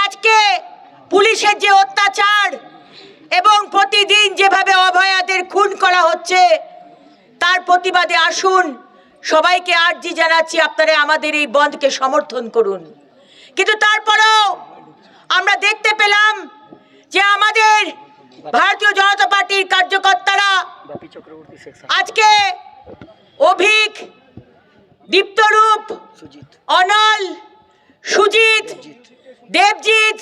আজকে পুলিশের যে অত্যাচার এবং প্রতিদিন যেভাবে অভয়াদের খুন করা হচ্ছে তার প্রতিবাদে আসুন, সবাইকে আর্জি জানাচ্ছি আপনারা আমাদের এই বন্ধকে সমর্থন করুন। কিন্তু তারপরেও আমরা দেখতে পেলাম যে আমাদের ভারতীয় জনতা পার্টির কার্যকর্তারা আজকে অভিক, দীপ্তরূপ, অনল, সুজিত, দেবজিৎ,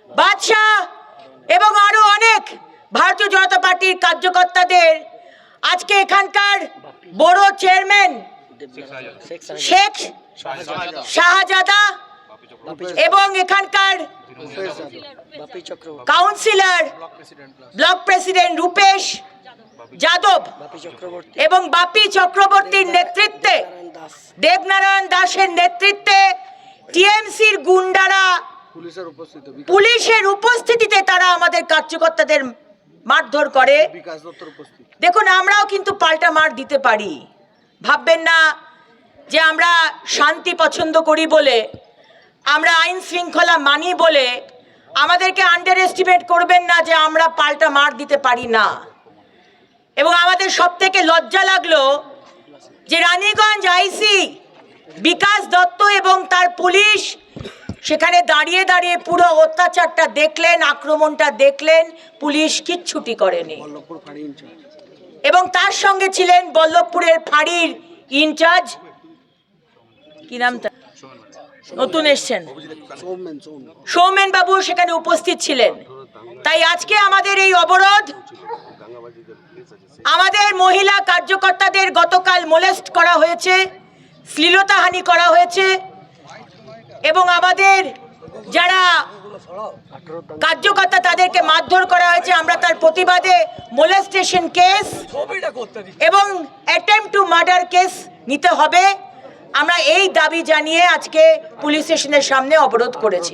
বাদশাহ এবং আরো অনেক ভারতীয় জনতা পার্টির কার্যকর্তাদের আজকে এখানকার বড় চেয়ারম্যান শেখ শাহজাদা এবং এখানকার councillor block president Rupesh Yadav এবং বাপি চক্রবর্তীর নেতৃত্বে, দেবনারায়ণ দাসের নেতৃত্বে টিএমসির গুন্ডারা পুলিশের উপস্থিতিতে তারা আমাদের কার্যকর্তাদের মারধর করে। দেখুন, আমরাও কিন্তু পাল্টা মার দিতে পারি। ভাববেন না যে আমরা শান্তি পছন্দ করি বলে, আমরা আইন শৃঙ্খলা মানি বলে আমাদেরকে আন্ডার এস্টিমেট করবেন না যে আমরা পাল্টা মার দিতে পারি না। এবং আমাদের সব থেকে লজ্জা লাগলো যে রানীগঞ্জ আইসি বিকাশ দত্ত এবং তার পুলিশ সেখানে দাঁড়িয়ে দাঁড়িয়ে পুরো অত্যাচারটা দেখলেন, আক্রমণটা দেখলেন, পুলিশ কিচ্ছুটি করেনি। এবং তার সঙ্গে ছিলেন বল্লভপুরের ফাঁড়ির ইনচার্জ, কি নামটা নতুন এসছেন, সৌমেন বাবু সেখানে উপস্থিত ছিলেন। তাই আজকে আমাদের এই অবরোধ, আমাদের মহিলা কার্যকর্তাদের গতকাল মোলেস্ট করা হয়েছে, শ্লীলতাহানি করা হয়েছে এবং আমাদের যারা কার্যকর্তা তাদেরকে মারধর করা হয়েছে। আমরা তার প্রতিবাদে মোলেস্টেশন কেস এবং অ্যাটেম্পট টু মার্ডার কেস নিতে হবে। আমরা এই দাবি জানিয়ে আজকে পুলিশ স্টেশনের সামনে অবরোধ করেছি।